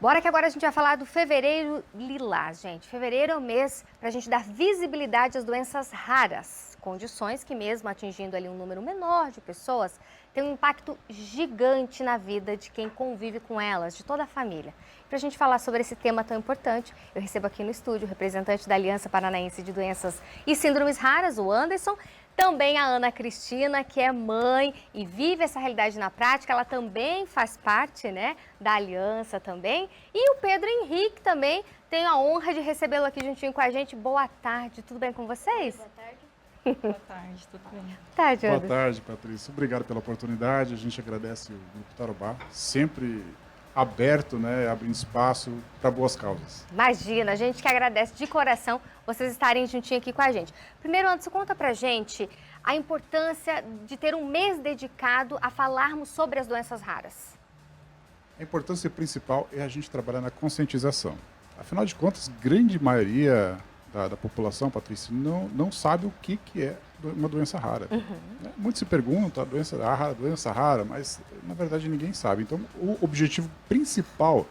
Bora que agora a gente vai falar do Fevereiro Lilás, gente. Fevereiro é o mês para a gente dar visibilidade às doenças raras, condições que mesmo atingindo ali um número menor de pessoas, tem um impacto gigante na vida de quem convive com elas, de toda a família. Para a gente falar sobre esse tema tão importante, eu recebo aqui no estúdio o representante da Aliança Paranaense de Doenças e Síndromes Raras, o Anderson, também a Ana Cristina, que é mãe e vive essa realidade na prática, ela também faz parte, né, da aliança também. E o Pedro Henrique também, tenho a honra de recebê-lo aqui juntinho com a gente. Boa tarde, tudo bem com vocês? Boa tarde. Boa tarde, tudo bem? Boa tarde, Boa Anderson. tarde, Patrícia. Obrigado pela oportunidade. A gente agradece o Grupo Tarobá, sempre aberto, né, abrindo espaço para boas causas. Imagina, a gente que agradece de coração vocês estarem juntinho aqui com a gente. Primeiro, Anderson, conta pra gente a importância de ter um mês dedicado a falarmos sobre as doenças raras. A importância principal é a gente trabalhar na conscientização. Afinal de contas, grande maioria da população, Patrícia, não sabe o que é uma doença rara. Muitos se perguntam, doença rara, mas na verdade ninguém sabe. Então, o objetivo principal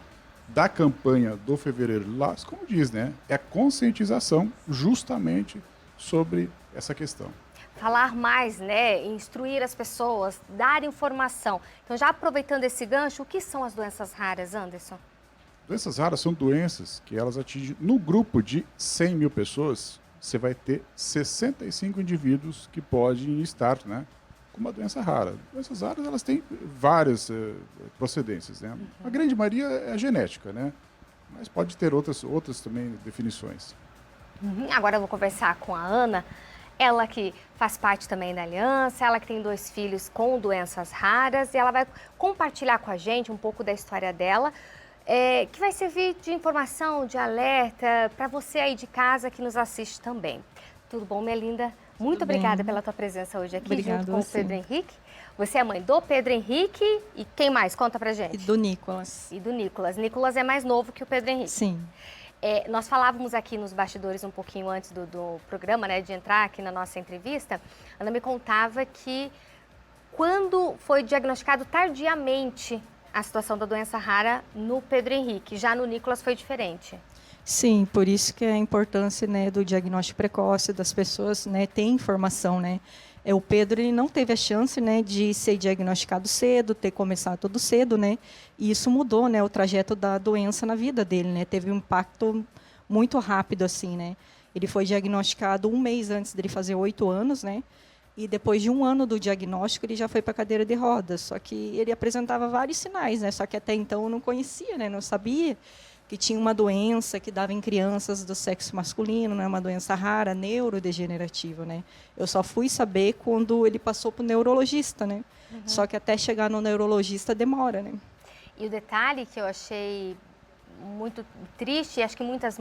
da campanha do Fevereiro Lilás, como diz, né, é a conscientização justamente sobre essa questão. Falar mais, né, instruir as pessoas, dar informação. Então, já aproveitando esse gancho, o que são as doenças raras, Anderson? Doenças raras são doenças que elas atingem, no grupo de 100 mil pessoas, você vai ter 65 indivíduos que podem estar, né, com uma doença rara. Doenças raras, elas têm várias procedências, né? A grande maioria é genética, né? Mas pode ter outras também definições. Agora eu vou conversar com a Ana, ela que faz parte também da Aliança, ela que tem 2 filhos com doenças raras, e ela vai compartilhar com a gente um pouco da história dela, que vai servir de informação, de alerta para você aí de casa que nos assiste também. Tudo bom, minha linda? Muito obrigada pela tua presença hoje aqui, junto com o Pedro Henrique. Você é mãe do Pedro Henrique e quem mais? Conta pra gente. E do Nicolas. E do Nicolas. Nicolas é mais novo que o Pedro Henrique. Sim. Nós falávamos aqui nos bastidores um pouquinho antes do programa, né, de entrar aqui na nossa entrevista. A Ana me contava que quando foi diagnosticado tardiamente a situação da doença rara no Pedro Henrique, já no Nicolas foi diferente. Sim, por isso que é a importância, né, do diagnóstico precoce, das pessoas, né, ter informação, né. O Pedro, ele não teve a chance, né, de ser diagnosticado cedo, ter começado tudo cedo, né, e isso mudou, né, o trajeto da doença na vida dele, né, teve um impacto muito rápido, assim, né. Ele foi diagnosticado 1 mês antes dele fazer 8 anos, né, e depois de 1 ano do diagnóstico, ele já foi para a cadeira de rodas, só que ele apresentava vários sinais, né, só que até então eu não conhecia, né, não sabia que tinha uma doença que dava em crianças do sexo masculino, né, uma doença rara, neurodegenerativa, né. Eu só fui saber quando ele passou para o neurologista, né. Só que até chegar no neurologista demora, né. E o detalhe que eu achei muito triste, e acho que muitas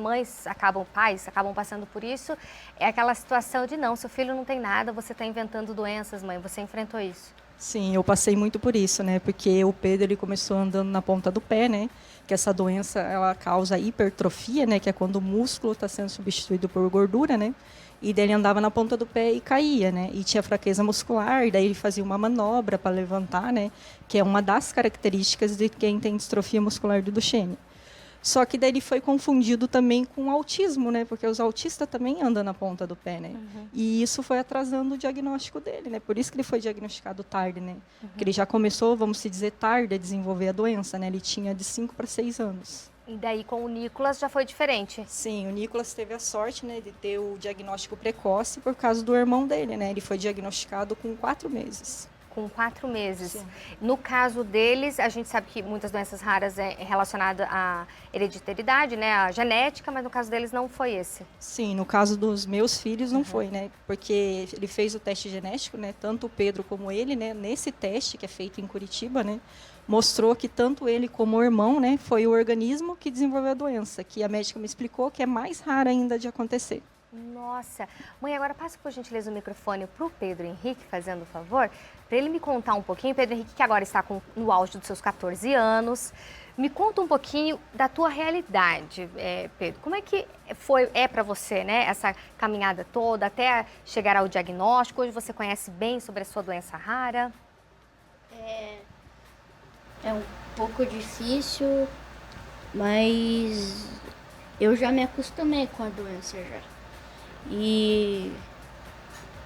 pais acabam passando por isso, é aquela situação de não, seu filho não tem nada, você está inventando doenças, mãe, você enfrentou isso? Sim, eu passei muito por isso, né, porque o Pedro, ele começou andando na ponta do pé, né, que essa doença, ela causa hipertrofia, né, que é quando o músculo está sendo substituído por gordura, né, e daí ele andava na ponta do pé e caía, né, e tinha fraqueza muscular, daí ele fazia uma manobra para levantar, né, que é uma das características de quem tem distrofia muscular do Duchenne. Só que daí ele foi confundido também com autismo, né? Porque os autistas também andam na ponta do pé, né? E isso foi atrasando o diagnóstico dele, né? Por isso que ele foi diagnosticado tarde, né? Porque ele já começou, vamos se dizer, tarde a desenvolver a doença, né? Ele tinha de 5 para 6 anos. E daí com o Nicolas já foi diferente? Sim, o Nicolas teve a sorte, né, de ter o diagnóstico precoce por causa do irmão dele, né? Ele foi diagnosticado com 4 meses. Com 4 meses. Sim. No caso deles, a gente sabe que muitas doenças raras é relacionada à hereditariedade, né, à genética, mas no caso deles não foi esse. Sim, no caso dos meus filhos não foi, né? Porque ele fez o teste genético, né? Tanto o Pedro como ele, né? Nesse teste que é feito em Curitiba, né? Mostrou que tanto ele como o irmão, né? Foi o organismo que desenvolveu a doença, que a médica me explicou que é mais rara ainda de acontecer. Nossa. Mãe, agora passa por gentileza o microfone para o Pedro Henrique, fazendo o favor, para ele me contar um pouquinho. Pedro Henrique, que agora está no auge dos seus 14 anos. Me conta um pouquinho da tua realidade, Pedro. Como é que é para você, né, essa caminhada toda até chegar ao diagnóstico? Hoje você conhece bem sobre a sua doença rara? É um pouco difícil, Mas eu já me acostumei com a doença já. E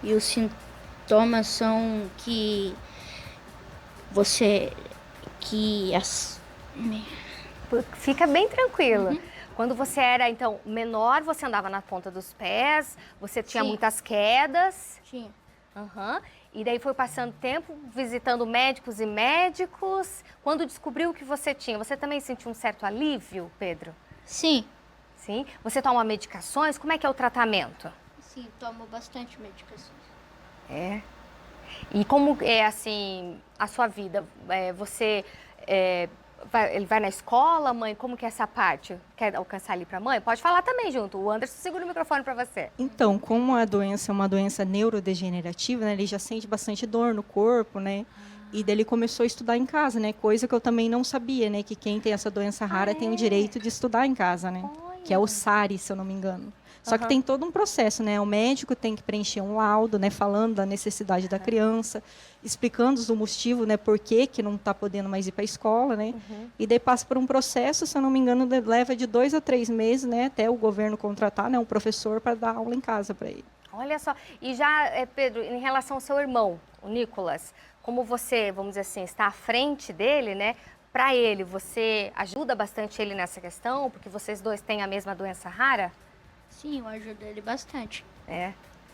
os sintomas são que você... Fica bem tranquila. Quando você era, então, menor, você andava na ponta dos pés, você tinha Sim. muitas quedas. Tinha. Aham. E daí foi passando tempo, visitando médicos e médicos. Quando descobriu o que você tinha, você também sentiu um certo alívio, Pedro? Sim. Sim? Você toma medicações? Como é que é o tratamento? Sim, tomo bastante medicações. É. E como é, assim, a sua vida? Ele vai na escola, mãe? Como que é essa parte? Quer alcançar ali para a mãe? Pode falar também junto. O Anderson segura o microfone para você. Então, como a doença é uma doença neurodegenerativa, né, ele já sente bastante dor no corpo, né? E daí ele começou a estudar em casa, né? Coisa que eu também não sabia, né? Que quem tem essa doença rara tem o direito de estudar em casa, né? Olha. Que é o SARI, se eu não me engano. Só que tem todo um processo, né? O médico tem que preencher um laudo, né? Falando da necessidade da criança, explicando o motivo, né? Por que não está podendo mais ir para a escola, né? E daí passa por um processo, se eu não me engano, leva de 2 a 3 meses, né? Até o governo contratar, né? Um professor para dar aula em casa para ele. Olha só. E já, Pedro, em relação ao seu irmão, o Nicolas, como você, vamos dizer assim, está à frente dele, né? Para ele, você ajuda bastante ele nessa questão? Porque vocês dois têm a mesma doença rara? Sim, eu ajudo ele bastante. É.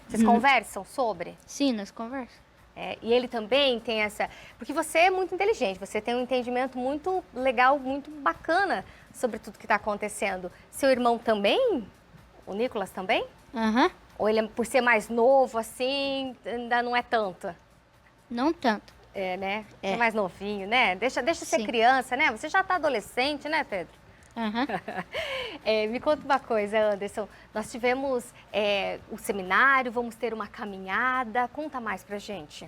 Vocês conversam sobre? Sim, nós conversamos. É, e ele também tem essa... Porque você é muito inteligente, você tem um entendimento muito legal, muito bacana sobre tudo que está acontecendo. Seu irmão também? O Nicolas também? Aham. Ou ele, por ser mais novo, assim, ainda não é tanto? Não tanto. É, né? É. É mais novinho, né? Deixa ser Sim. criança, né? Você já está adolescente, né, Pedro? Aham. Me conta uma coisa, Anderson. Nós tivemos o seminário, vamos ter uma caminhada. Conta mais pra gente.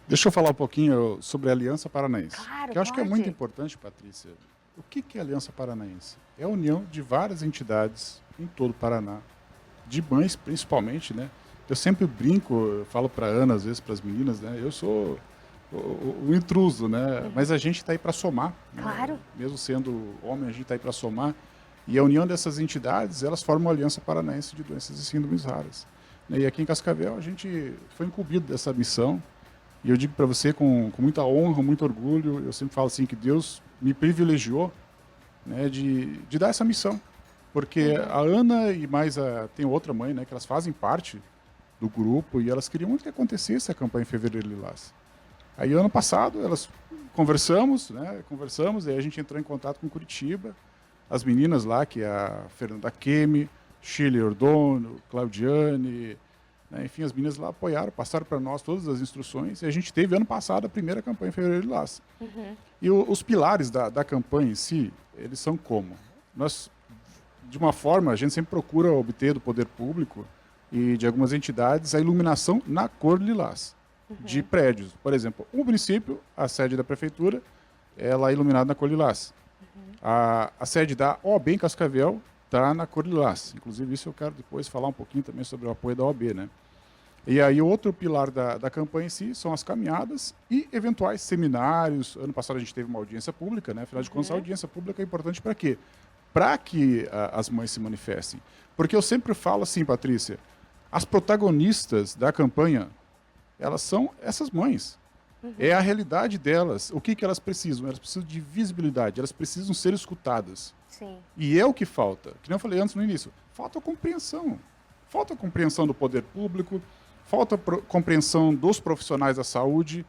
Deixa eu falar um pouquinho sobre a Aliança Paranaense. Claro, que eu acho que é pode. muito importante, Patrícia. O que é a Aliança Paranaense? É a união de várias entidades em todo o Paraná, de mães principalmente, né? Eu sempre brinco, eu falo para Ana, às vezes para as meninas, né? Eu sou o intruso, né? Mas a gente está aí para somar. Claro. Né? Mesmo sendo homem, a gente está aí para somar. E a união dessas entidades, elas formam a Aliança Paranaense de Doenças e Síndromes Raras. E aqui em Cascavel, a gente foi incumbido dessa missão. E eu digo para você com muita honra, muito orgulho, eu sempre falo assim que Deus me privilegiou, né, de dar essa missão. Porque a Ana e mais tem outra mãe, né, que elas fazem parte do grupo e elas queriam muito que acontecesse a campanha em Fevereiro Lilás. Aí ano passado elas conversamos, e aí a gente entrou em contato com Curitiba, as meninas lá, que é a Fernanda Kemi, Shirley Ordono, Claudiane, né, enfim, as meninas lá apoiaram, passaram para nós todas as instruções e a gente teve ano passado a primeira campanha em Fevereiro Lilás. E os pilares da campanha em si, eles são como? Nós, de uma forma, a gente sempre procura obter do poder público e de algumas entidades a iluminação na cor lilás de prédios. Por exemplo, um município, a sede da prefeitura, ela é iluminada na cor lilás. A sede da OAB em Cascavel está na cor lilás. Inclusive, isso eu quero depois falar um pouquinho também sobre o apoio da OAB, né? E aí, outro pilar da campanha em si são as caminhadas e eventuais seminários. Ano passado a gente teve uma audiência pública, né? Afinal de contas, a audiência pública é importante para quê? Para que as mães se manifestem. Porque eu sempre falo assim, Patrícia, as protagonistas da campanha, elas são essas mães. É a realidade delas. O que elas precisam? Elas precisam de visibilidade, elas precisam ser escutadas. Sim. E é o que falta. Que nem eu falei antes no início, falta compreensão. Falta compreensão do poder público, falta compreensão dos profissionais da saúde,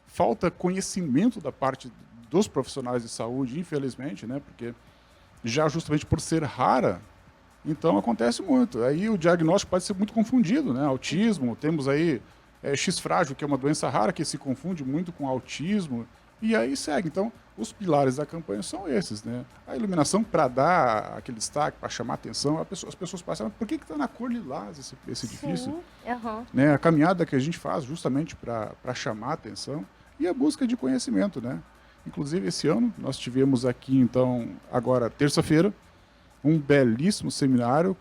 falta conhecimento da parte dos profissionais de saúde, infelizmente, né? Porque já justamente por ser rara, então acontece muito. Aí o diagnóstico pode ser muito confundido, né? Autismo, temos aí X frágil, que é uma doença rara que se confunde muito com autismo, e aí segue. Então, os pilares da campanha são esses, né? A iluminação para dar aquele destaque, para chamar a atenção, as pessoas passam, por que está na cor lilás esse edifício? Né? A caminhada que a gente faz justamente para chamar a atenção e a busca de conhecimento, né? Inclusive, esse ano, nós tivemos aqui, então, agora, terça-feira, um belíssimo seminário,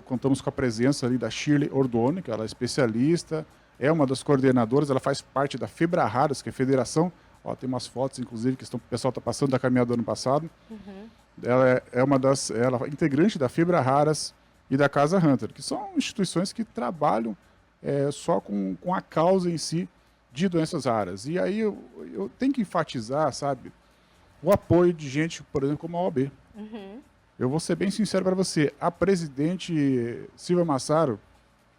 contamos com a presença ali da Shirley Ordono, que ela é especialista, é uma das coordenadoras, ela faz parte da Febraharas, que é a federação, ó, tem umas fotos, inclusive, que o pessoal está passando da caminhada do ano passado, ela ela é integrante da Fibra Raras e da Casa Hunter, que são instituições que trabalham só com a causa em si de doenças raras. E aí eu tenho que enfatizar, sabe, o apoio de gente, por exemplo, como a OAB. Eu vou ser bem sincero para você, a presidente Silvia Massaro,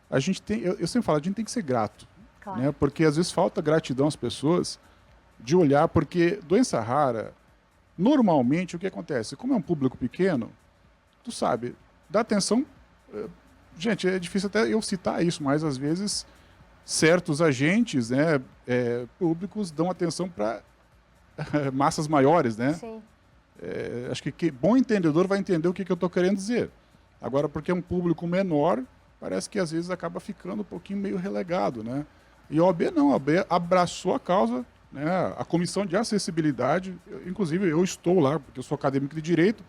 a gente tem, eu sempre falo, a gente tem que ser grato, Claro. né? Porque às vezes falta gratidão às pessoas de olhar, porque doença rara, normalmente o que acontece? Como é um público pequeno, tu sabe, dá atenção. Gente, é difícil até eu citar isso, mas às vezes certos agentes, né, públicos dão atenção para massas maiores, né? Sim. Acho que bom entendedor vai entender o que eu estou querendo dizer. Agora, porque é um público menor, parece que às vezes acaba ficando um pouquinho meio relegado, né? E a OAB não, a OAB abraçou a causa, né? A Comissão de Acessibilidade, inclusive eu estou lá, porque eu sou acadêmico de Direito,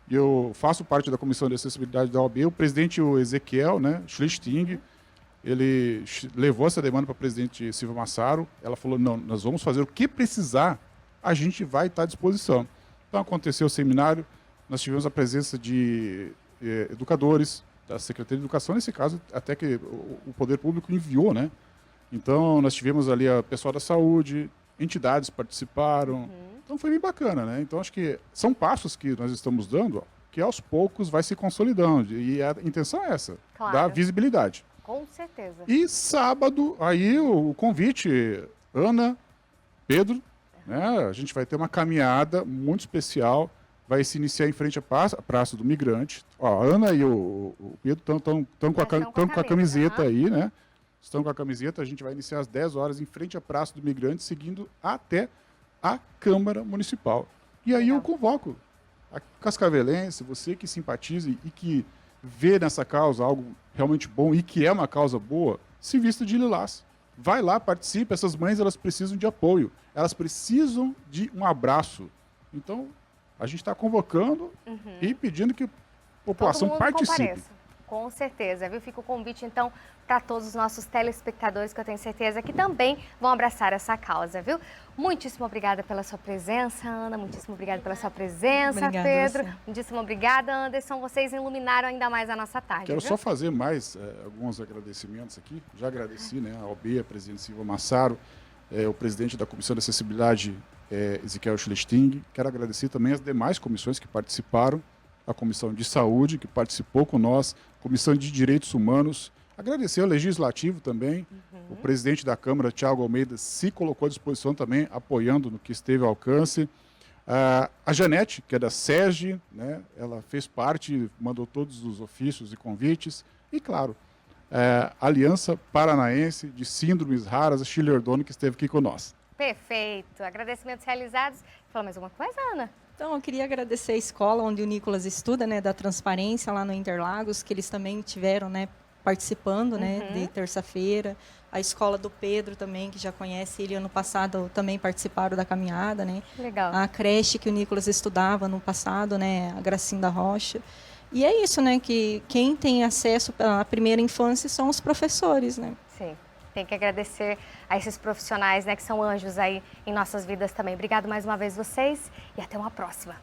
e eu faço parte da Comissão de Acessibilidade da OAB. O presidente, o Ezequiel, né, Schlichting, ele levou essa demanda para a presidente Silvia Massaro. Ela falou, não, nós vamos fazer o que precisar, a gente vai estar à disposição. Então aconteceu o seminário, nós tivemos a presença de educadores, da Secretaria de Educação, nesse caso até que o Poder Público enviou, né? Então nós tivemos ali a pessoal da saúde, entidades participaram, então foi bem bacana, né? Então acho que são passos que nós estamos dando, ó, que aos poucos vai se consolidando, e a intenção é essa, Claro. dar visibilidade. Com certeza. E sábado, aí o convite, Ana, Pedro, né? A gente vai ter uma caminhada muito especial, vai se iniciar em frente à Praça do Migrante. Ó, a Ana e o Pedro estão com a camiseta aí, né? Estão com a camiseta, a gente vai iniciar às 10 horas em frente à Praça do Migrante, seguindo até a Câmara Municipal. E aí eu convoco a cascavelense, você que simpatiza e que vê nessa causa algo realmente bom e que é uma causa boa, se vista de lilás. Vai lá, participe. Essas mães, elas precisam de apoio. Elas precisam de um abraço. Então, a gente está convocando e pedindo que a população Todo mundo participe. compareça. Com certeza, viu? Fica o convite, então, para todos os nossos telespectadores, que eu tenho certeza que também vão abraçar essa causa, viu? Muitíssimo obrigada pela sua presença, Ana. Muitíssimo obrigada pela sua presença, Obrigada a Pedro. você. Muitíssimo obrigada, Anderson. Vocês iluminaram ainda mais a nossa tarde, Quero viu? só fazer mais alguns agradecimentos aqui. Já agradeci, né, a OAB, a presidente Silvia Massaro, o presidente da Comissão de Acessibilidade, Ezequiel Schlichting. Quero agradecer também as demais comissões que participaram, a Comissão de Saúde, que participou com nós, Comissão de Direitos Humanos. Agradecer ao Legislativo também, o presidente da Câmara, Thiago Almeida, se colocou à disposição também, apoiando no que esteve ao alcance. A Janete, que é da SERGE, né, ela fez parte, mandou todos os ofícios e convites. E, claro, a Aliança Paranaense de Síndromes Raras, a Schiller Dono, que esteve aqui conosco. Perfeito. Agradecimentos realizados. Fala mais uma coisa, Ana? Então, eu queria agradecer a escola onde o Nicolas estuda, né, da Transparência, lá no Interlagos, que eles também tiveram, né, participando, né, de terça-feira. A escola do Pedro também, que já conhece ele, ano passado também participaram da caminhada, né. Legal. A creche que o Nicolas estudava no passado, né, a Gracinda Rocha. E é isso, né, que quem tem acesso à primeira infância são os professores, né. Sim. Tem que agradecer a esses profissionais, né, que são anjos aí em nossas vidas também. Obrigado mais uma vez vocês e até uma próxima.